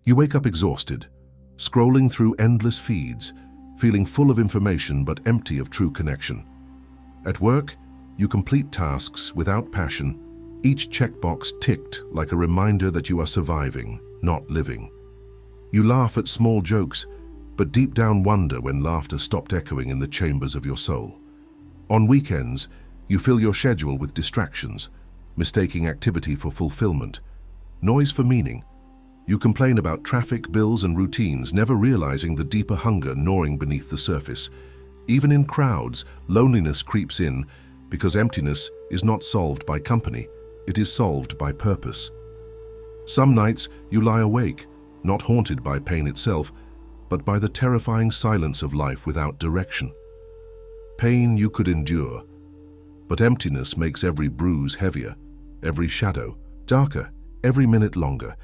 You wake up exhausted, scrolling through endless feeds, feeling full of information but empty of true connection. At work, you complete tasks without passion, each checkbox ticked like a reminder that you are surviving, not living. You laugh at small jokes, but deep down wonder when laughter stopped echoing in the chambers of your soul. On weekends, you fill your schedule with distractions, mistaking activity for fulfillment, noise for meaning. You complain about traffic, bills, and routines, never realizing the deeper hunger gnawing beneath the surface. Even in crowds, loneliness creeps in because emptiness is not solved by company, it is solved by purpose. Some nights you lie awake, not haunted by pain itself, but by the terrifying silence of life without direction. Pain you could endure, but emptiness makes every bruise heavier, every shadow darker, every minute longer.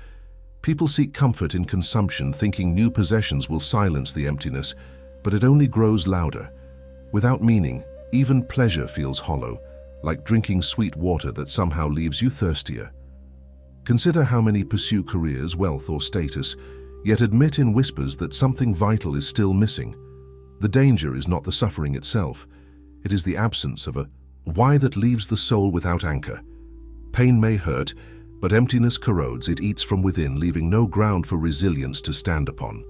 People seek comfort in consumption, thinking new possessions will silence the emptiness, but it only grows louder. Without meaning, even pleasure feels hollow, like drinking sweet water that somehow leaves you thirstier. Consider how many pursue careers, wealth, or status, yet admit in whispers that something vital is still missing. The danger is not the suffering itself, it is the absence of a why that leaves the soul without anchor. Pain may hurt, but emptiness corrodes, it eats from within, leaving no ground for resilience to stand upon.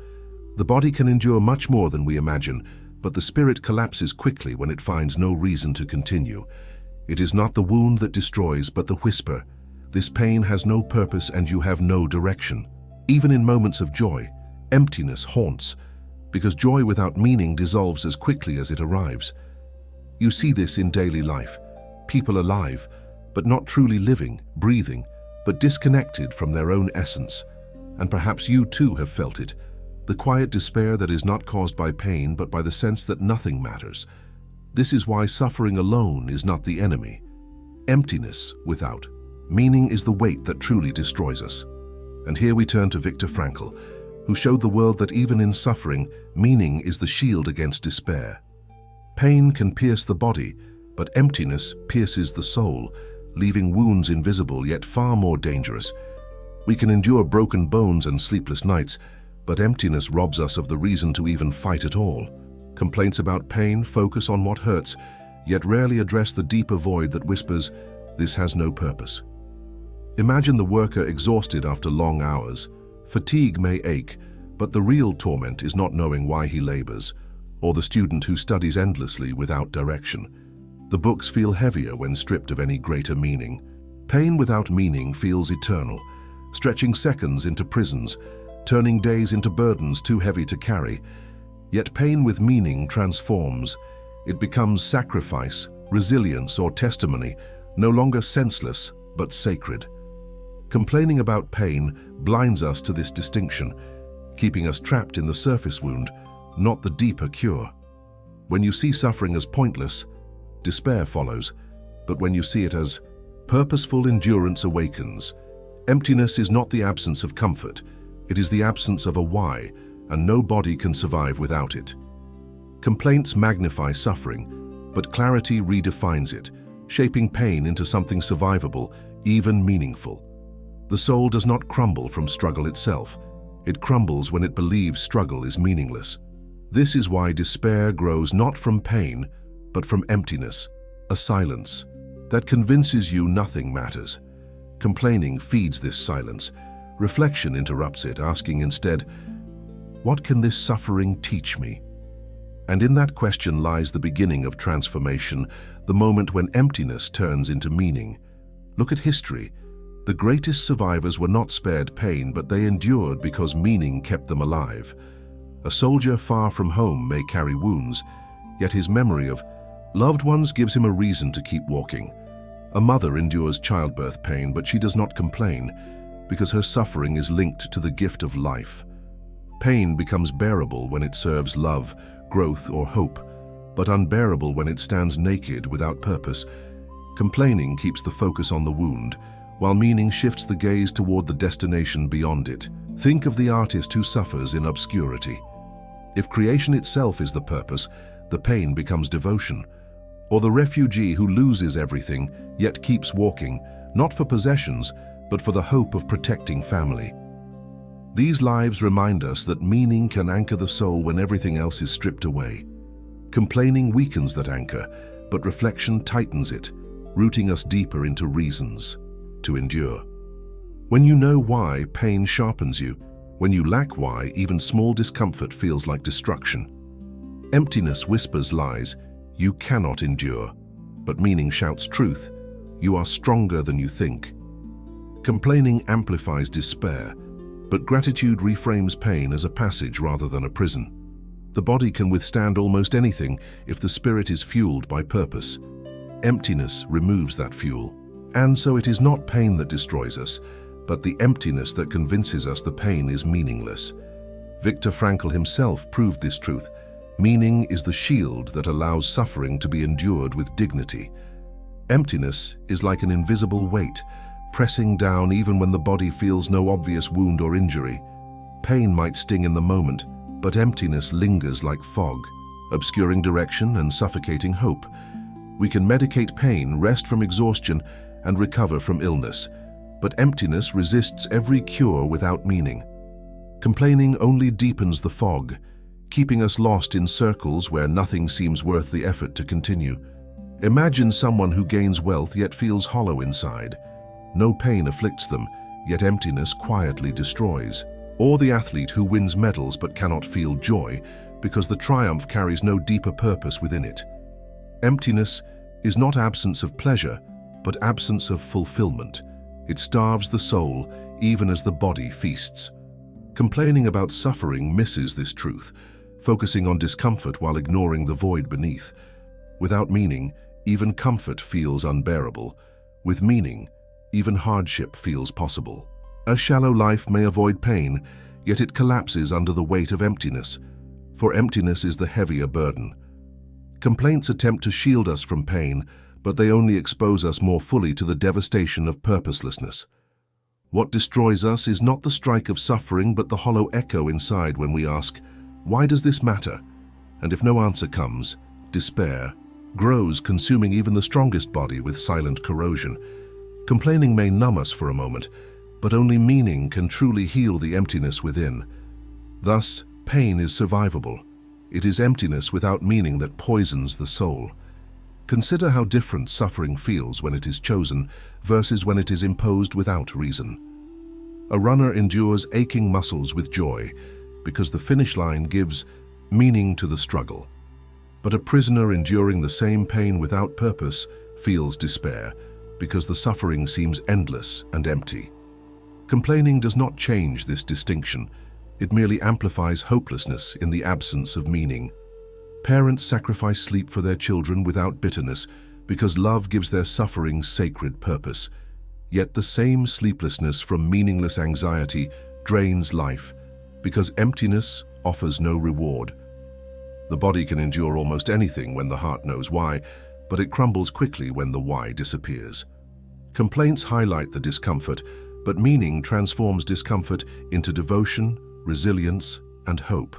The body can endure much more than we imagine, but the spirit collapses quickly when it finds no reason to continue. It is not the wound that destroys, but the whisper. This pain has no purpose and you have no direction. Even in moments of joy, emptiness haunts, because joy without meaning dissolves as quickly as it arrives. You see this in daily life. People alive, but not truly living, breathing, but disconnected from their own essence. And perhaps you too have felt it. The quiet despair that is not caused by pain, but by the sense that nothing matters. This is why suffering alone is not the enemy. Emptiness without meaning is the weight that truly destroys us. And here we turn to Viktor Frankl, who showed the world that even in suffering, meaning is the shield against despair. Pain can pierce the body, but emptiness pierces the soul, leaving wounds invisible yet far more dangerous. We can endure broken bones and sleepless nights, but emptiness robs us of the reason to even fight at all. Complaints about pain focus on what hurts, yet rarely address the deeper void that whispers, "This has no purpose." Imagine the worker exhausted after long hours. Fatigue may ache, but the real torment is not knowing why he labors, or the student who studies endlessly without direction. The books feel heavier when stripped of any greater meaning. Pain without meaning feels eternal, stretching seconds into prisons, turning days into burdens too heavy to carry. Yet pain with meaning transforms. It becomes sacrifice, resilience, or testimony, no longer senseless, but sacred. Complaining about pain blinds us to this distinction, keeping us trapped in the surface wound, not the deeper cure. When you see suffering as pointless, despair follows, but when you see it as purposeful, endurance awakens. Emptiness is not the absence of comfort, it is the absence of a why, and no body can survive without it. Complaints magnify suffering, but clarity redefines it, shaping pain into something survivable, even meaningful. The soul does not crumble from struggle itself. It crumbles when it believes struggle is meaningless. This is why despair grows not from pain, but from emptiness, a silence that convinces you nothing matters. Complaining feeds this silence. Reflection interrupts it, asking instead, "What can this suffering teach me?" And in that question lies the beginning of transformation, the moment when emptiness turns into meaning. Look at history. The greatest survivors were not spared pain, but they endured because meaning kept them alive. A soldier far from home may carry wounds, yet his memory of loved ones gives him a reason to keep walking. A mother endures childbirth pain, but she does not complain, because her suffering is linked to the gift of life. Pain becomes bearable when it serves love, growth, or hope, but unbearable when it stands naked without purpose. Complaining keeps the focus on the wound, while meaning shifts the gaze toward the destination beyond it. Think of the artist who suffers in obscurity. If creation itself is the purpose, the pain becomes devotion. Or the refugee who loses everything, yet keeps walking, not for possessions, but for the hope of protecting family. These lives remind us that meaning can anchor the soul when everything else is stripped away. Complaining weakens that anchor, but reflection tightens it, rooting us deeper into reasons to endure. When you know why, pain sharpens you. When you lack why, even small discomfort feels like destruction. Emptiness whispers lies, you cannot endure. But meaning shouts truth, you are stronger than you think. Complaining amplifies despair, but gratitude reframes pain as a passage rather than a prison. The body can withstand almost anything if the spirit is fueled by purpose. Emptiness removes that fuel. And so it is not pain that destroys us, but the emptiness that convinces us the pain is meaningless. Viktor Frankl himself proved this truth. Meaning is the shield that allows suffering to be endured with dignity. Emptiness is like an invisible weight, pressing down even when the body feels no obvious wound or injury. Pain might sting in the moment, but emptiness lingers like fog, obscuring direction and suffocating hope. We can medicate pain, rest from exhaustion, and recover from illness, but emptiness resists every cure without meaning. Complaining only deepens the fog, keeping us lost in circles where nothing seems worth the effort to continue. Imagine someone who gains wealth yet feels hollow inside. No pain afflicts them, yet emptiness quietly destroys. Or the athlete who wins medals but cannot feel joy because the triumph carries no deeper purpose within it. Emptiness is not absence of pleasure, but absence of fulfillment. It starves the soul even as the body feasts. Complaining about suffering misses this truth, focusing on discomfort while ignoring the void beneath. Without meaning, even comfort feels unbearable. With meaning, even hardship feels possible. A shallow life may avoid pain, yet it collapses under the weight of emptiness, for emptiness is the heavier burden. Complaints attempt to shield us from pain, but they only expose us more fully to the devastation of purposelessness. What destroys us is not the strike of suffering, but the hollow echo inside when we ask, "Why does this matter?" And if no answer comes, despair grows, consuming even the strongest body with silent corrosion. Complaining may numb us for a moment, but only meaning can truly heal the emptiness within. Thus, pain is survivable. It is emptiness without meaning that poisons the soul. Consider how different suffering feels when it is chosen versus when it is imposed without reason. A runner endures aching muscles with joy because the finish line gives meaning to the struggle. But a prisoner enduring the same pain without purpose feels despair because the suffering seems endless and empty. Complaining does not change this distinction. It merely amplifies hopelessness in the absence of meaning. Parents sacrifice sleep for their children without bitterness because love gives their suffering sacred purpose. Yet the same sleeplessness from meaningless anxiety drains life because emptiness offers no reward. The body can endure almost anything when the heart knows why, but it crumbles quickly when the why disappears. Complaints highlight the discomfort, but meaning transforms discomfort into devotion, resilience, and hope.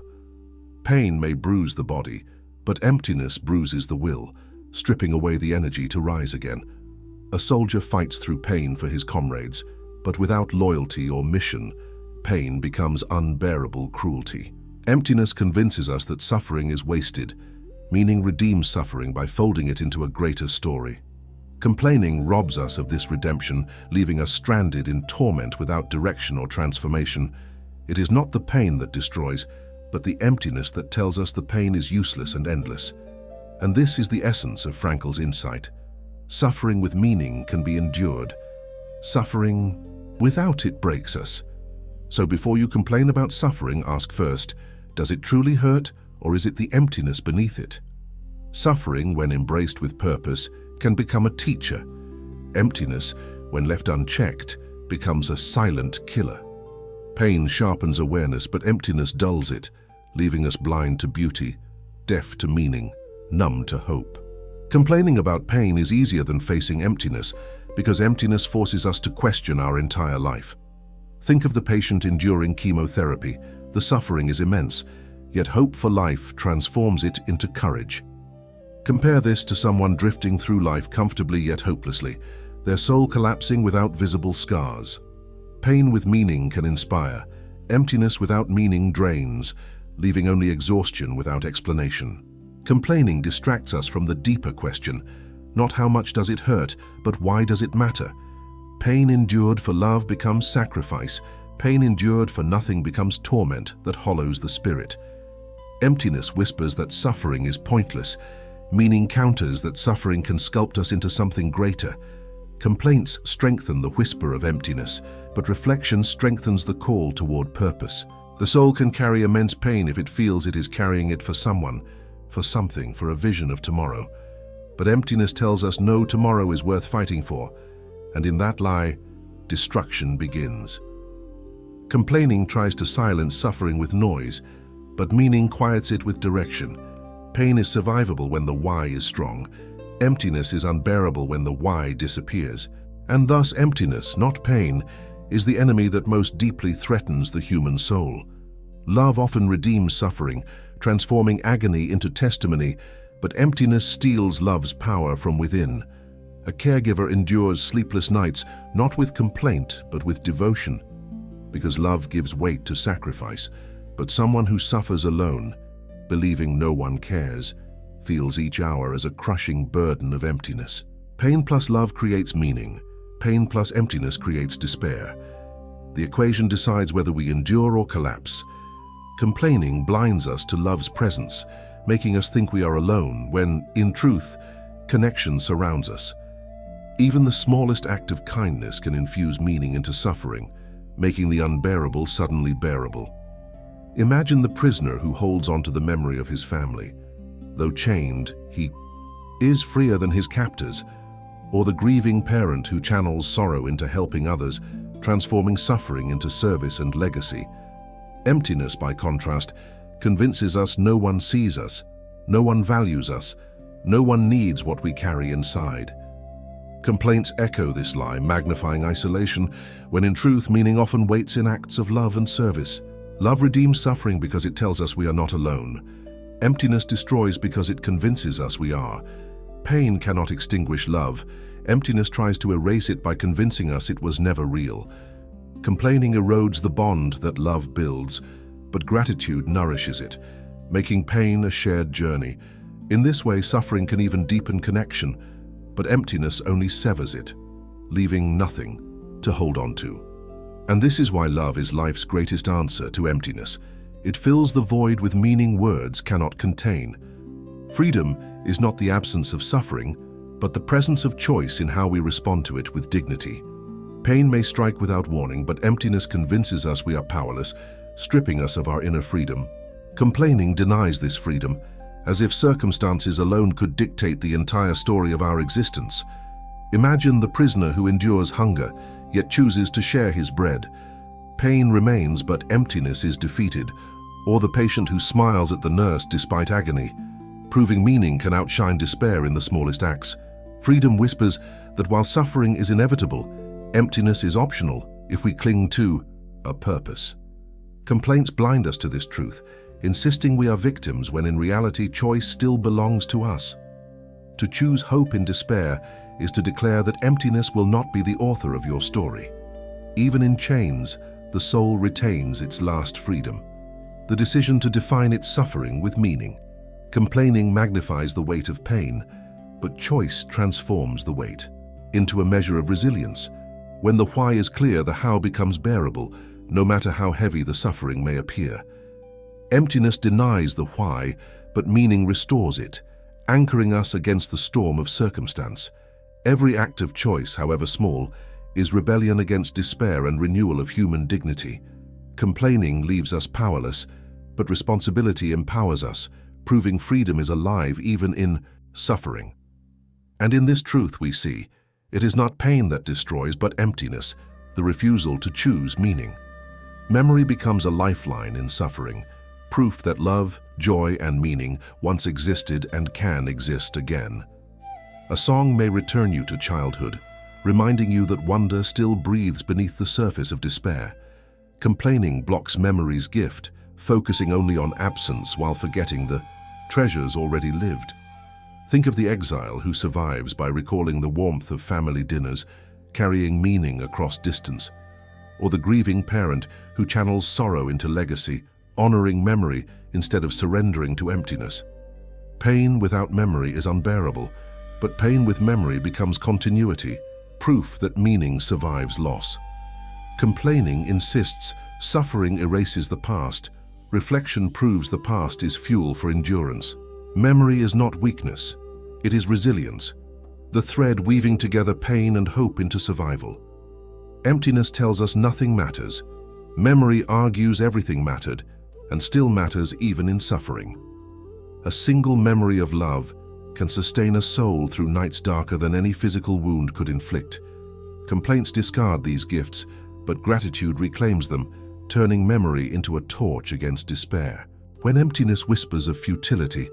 Pain may bruise the body, but emptiness bruises the will, stripping away the energy to rise again. A soldier fights through pain for his comrades, but without loyalty or mission, pain becomes unbearable cruelty. Emptiness convinces us that suffering is wasted. Meaning redeems suffering by folding it into a greater story. Complaining robs us of this redemption, leaving us stranded in torment without direction or transformation. It is not the pain that destroys, but the emptiness that tells us the pain is useless and endless. And this is the essence of Frankl's insight. Suffering with meaning can be endured. Suffering without it breaks us. So before you complain about suffering, ask first, does it truly hurt, or is it the emptiness beneath it? Suffering, when embraced with purpose, can become a teacher. Emptiness, when left unchecked, becomes a silent killer. Pain sharpens awareness, but emptiness dulls it, leaving us blind to beauty, deaf to meaning, numb to hope. Complaining about pain is easier than facing emptiness, because emptiness forces us to question our entire life. Think of the patient enduring chemotherapy. The suffering is immense, yet hope for life transforms it into courage. Compare this to someone drifting through life comfortably yet hopelessly, their soul collapsing without visible scars. Pain with meaning can inspire. Emptiness without meaning drains, leaving only exhaustion without explanation. Complaining distracts us from the deeper question, not how much does it hurt, but why does it matter? Pain endured for love becomes sacrifice. Pain endured for nothing becomes torment that hollows the spirit. Emptiness whispers that suffering is pointless. Meaning counters that suffering can sculpt us into something greater. Complaints strengthen the whisper of emptiness, but reflection strengthens the call toward purpose. The soul can carry immense pain if it feels it is carrying it for someone, for something, for a vision of tomorrow. But emptiness tells us no tomorrow is worth fighting for, and in that lie, destruction begins. Complaining tries to silence suffering with noise, but meaning quiets it with direction. Pain is survivable when the why is strong. Emptiness is unbearable when the why disappears. And thus emptiness, not pain, is the enemy that most deeply threatens the human soul. Love often redeems suffering, transforming agony into testimony, but emptiness steals love's power from within. A caregiver endures sleepless nights, not with complaint, but with devotion, because love gives weight to sacrifice. But someone who suffers alone, believing no one cares, feels each hour as a crushing burden of emptiness. Pain plus love creates meaning. Pain plus emptiness creates despair. The equation decides whether we endure or collapse. Complaining blinds us to love's presence, making us think we are alone when, in truth, connection surrounds us. Even the smallest act of kindness can infuse meaning into suffering, making the unbearable suddenly bearable. Imagine the prisoner who holds on to the memory of his family. Though chained, he is freer than his captors, or the grieving parent who channels sorrow into helping others, transforming suffering into service and legacy. Emptiness, by contrast, convinces us no one sees us, no one values us, no one needs what we carry inside. Complaints echo this lie, magnifying isolation, when in truth meaning often waits in acts of love and service. Love redeems suffering because it tells us we are not alone. Emptiness destroys because it convinces us we are. Pain cannot extinguish love. Emptiness tries to erase it by convincing us it was never real. Complaining erodes the bond that love builds, but gratitude nourishes it, making pain a shared journey. In this way, suffering can even deepen connection, but emptiness only severs it, leaving nothing to hold on to. And this is why love is life's greatest answer to emptiness. It fills the void with meaning words cannot contain. Freedom is not the absence of suffering, but the presence of choice in how we respond to it with dignity. Pain may strike without warning, but emptiness convinces us we are powerless, stripping us of our inner freedom. Complaining denies this freedom, as if circumstances alone could dictate the entire story of our existence. Imagine the prisoner who endures hunger, yet chooses to share his bread. Pain remains, but emptiness is defeated, or the patient who smiles at the nurse despite agony. Proving meaning can outshine despair in the smallest acts. Freedom whispers that while suffering is inevitable, emptiness is optional if we cling to a purpose. Complaints blind us to this truth, insisting we are victims when in reality choice still belongs to us. To choose hope in despair is to declare that emptiness will not be the author of your story. Even in chains, the soul retains its last freedom, the decision to define its suffering with meaning. Complaining magnifies the weight of pain, but choice transforms the weight into a measure of resilience. When the why is clear, the how becomes bearable, no matter how heavy the suffering may appear. Emptiness denies the why, but meaning restores it, anchoring us against the storm of circumstance. Every act of choice, however small, is rebellion against despair and renewal of human dignity. Complaining leaves us powerless, but responsibility empowers us, proving freedom is alive even in suffering. And in this truth we see, it is not pain that destroys, but emptiness, the refusal to choose meaning. Memory becomes a lifeline in suffering, proof that love, joy, and meaning once existed and can exist again. A song may return you to childhood, reminding you that wonder still breathes beneath the surface of despair. Complaining blocks memory's gift, focusing only on absence while forgetting the treasures already lived. Think of the exile who survives by recalling the warmth of family dinners, carrying meaning across distance. or the grieving parent who channels sorrow into legacy, honoring memory instead of surrendering to emptiness. Pain without memory is unbearable, but pain with memory becomes continuity, proof that meaning survives loss. Complaining insists suffering erases the past. Reflection proves the past is fuel for endurance. Memory is not weakness, it is resilience, the thread weaving together pain and hope into survival. Emptiness tells us nothing matters. Memory argues everything mattered, and still matters even in suffering. A single memory of love can sustain a soul through nights darker than any physical wound could inflict. Complaints discard these gifts, but gratitude reclaims them, turning memory into a torch against despair. When emptiness whispers of futility,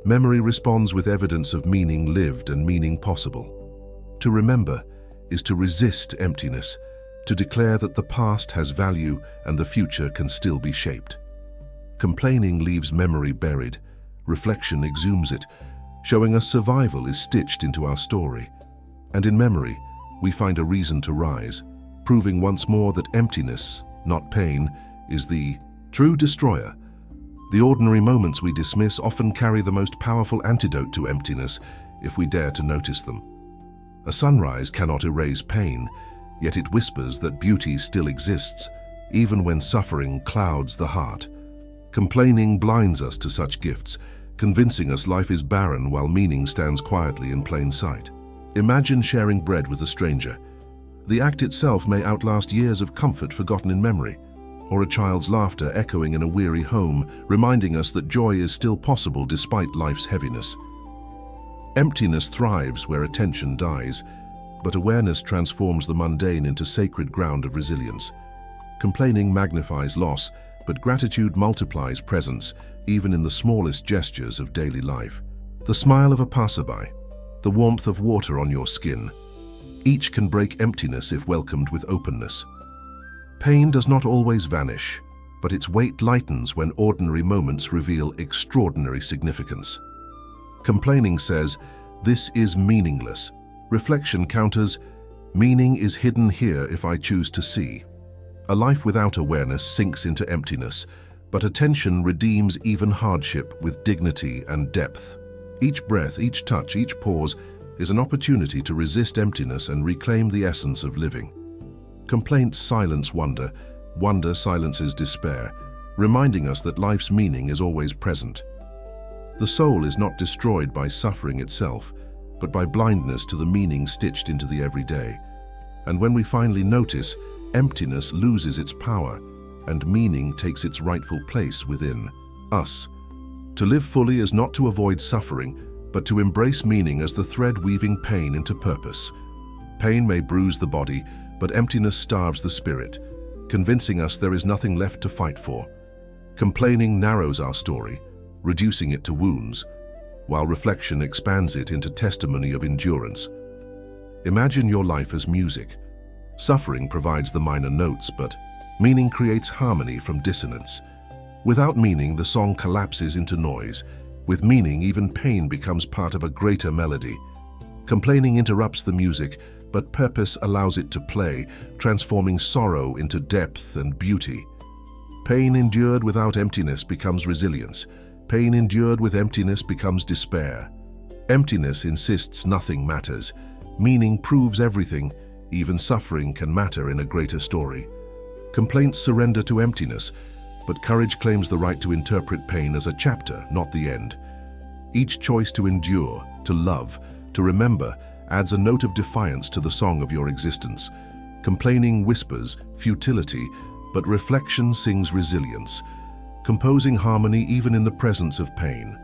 memory responds with evidence of meaning lived and meaning possible. To remember is to resist emptiness, to declare that the past has value and the future can still be shaped. Complaining leaves memory buried. Reflection exhumes it, showing us survival is stitched into our story. And in memory, we find a reason to rise, proving once more that emptiness, not pain, is the true destroyer. The ordinary moments we dismiss often carry the most powerful antidote to emptiness if we dare to notice them. A sunrise cannot erase pain, yet it whispers that beauty still exists, even when suffering clouds the heart. Complaining blinds us to such gifts, convincing us life is barren while meaning stands quietly in plain sight. Imagine sharing bread with a stranger. The act itself may outlast years of comfort forgotten in memory, or a child's laughter echoing in a weary home, reminding us that joy is still possible despite life's heaviness. Emptiness thrives where attention dies, but awareness transforms the mundane into sacred ground of resilience. Complaining magnifies loss, but gratitude multiplies presence, even in the smallest gestures of daily life. The smile of a passerby, the warmth of water on your skin. Each can break emptiness if welcomed with openness. Pain does not always vanish, but its weight lightens when ordinary moments reveal extraordinary significance. Complaining says, "This is meaningless." Reflection counters, "Meaning is hidden here if I choose to see." A life without awareness sinks into emptiness, but attention redeems even hardship with dignity and depth. Each breath, each touch, each pause is an opportunity to resist emptiness and reclaim the essence of living. Complaints silence wonder, wonder silences despair, reminding us that life's meaning is always present. The soul is not destroyed by suffering itself, but by blindness to the meaning stitched into the everyday. And when we finally notice, emptiness loses its power, and meaning takes its rightful place within us. To live fully is not to avoid suffering, but to embrace meaning as the thread weaving pain into purpose. Pain may bruise the body, but emptiness starves the spirit, convincing us there is nothing left to fight for. Complaining narrows our story, reducing it to wounds, while reflection expands it into testimony of endurance. Imagine your life as music. Suffering provides the minor notes, but meaning creates harmony from dissonance. Without meaning, the song collapses into noise. With meaning, even pain becomes part of a greater melody. Complaining interrupts the music, but purpose allows it to play, transforming sorrow into depth and beauty. Pain endured without emptiness becomes resilience. Pain endured with emptiness becomes despair. Emptiness insists nothing matters. Meaning proves everything. Even suffering can matter in a greater story. Complaints surrender to emptiness, but courage claims the right to interpret pain as a chapter, not the end. Each choice to endure, to love, to remember, adds a note of defiance to the song of your existence. Complaining whispers futility, but reflection sings resilience, composing harmony even in the presence of pain.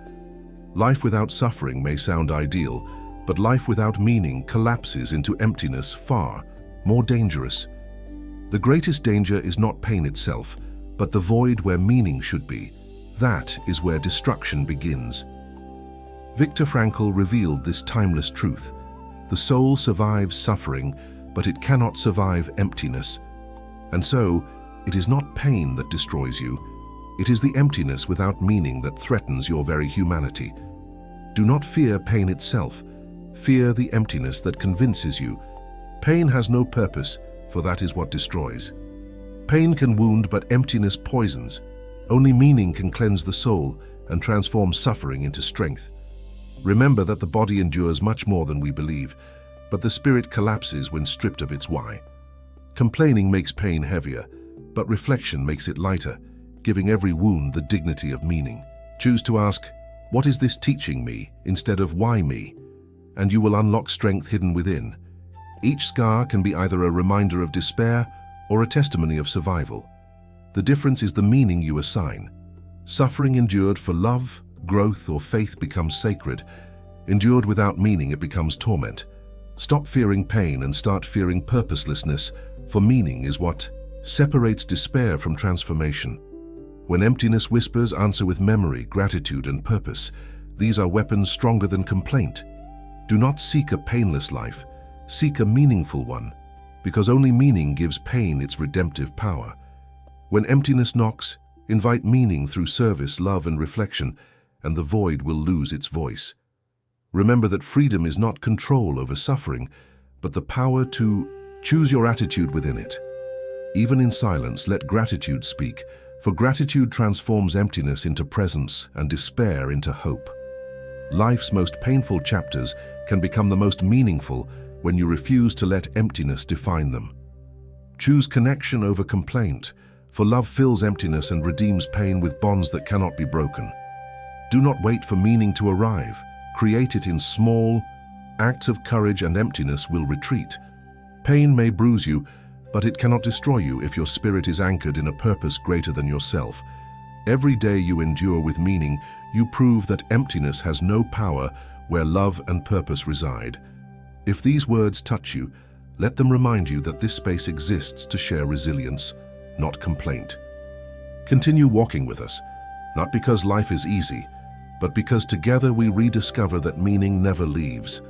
Life without suffering may sound ideal, but life without meaning collapses into emptiness far more dangerous. The greatest danger is not pain itself, but the void where meaning should be. That is where destruction begins. Viktor Frankl revealed this timeless truth. The soul survives suffering, but it cannot survive emptiness. And so, it is not pain that destroys you. It is the emptiness without meaning that threatens your very humanity. Do not fear pain itself. Fear the emptiness that convinces you. Pain has no purpose, for that is what destroys. Pain can wound, but emptiness poisons. Only meaning can cleanse the soul and transform suffering into strength. Remember that the body endures much more than we believe, but the spirit collapses when stripped of its why. Complaining makes pain heavier, but reflection makes it lighter, giving every wound the dignity of meaning. Choose to ask, "What is this teaching me?" instead of "Why me?" and you will unlock strength hidden within. Each scar can be either a reminder of despair or a testimony of survival. The difference is the meaning you assign. Suffering endured for love, growth, or faith becomes sacred. Endured without meaning, it becomes torment. Stop fearing pain and start fearing purposelessness, for meaning is what separates despair from transformation. When emptiness whispers, answer with memory, gratitude, and purpose. These are weapons stronger than complaint. Do not seek a painless life. Seek a meaningful one, because only meaning gives pain its redemptive power. When emptiness knocks, invite meaning through service, love, and reflection, and the void will lose its voice. Remember that freedom is not control over suffering, but the power to choose your attitude within it. Even in silence, let gratitude speak, for gratitude transforms emptiness into presence and despair into hope. Life's most painful chapters can become the most meaningful when you refuse to let emptiness define them. Choose connection over complaint, for love fills emptiness and redeems pain with bonds that cannot be broken. Do not wait for meaning to arrive. Create it in small acts of courage, and emptiness will retreat. Pain may bruise you, but it cannot destroy you if your spirit is anchored in a purpose greater than yourself. Every day you endure with meaning, you prove that emptiness has no power where love and purpose reside. If these words touch you, let them remind you that this space exists to share resilience, not complaint. Continue walking with us, not because life is easy, but because together we rediscover that meaning never leaves.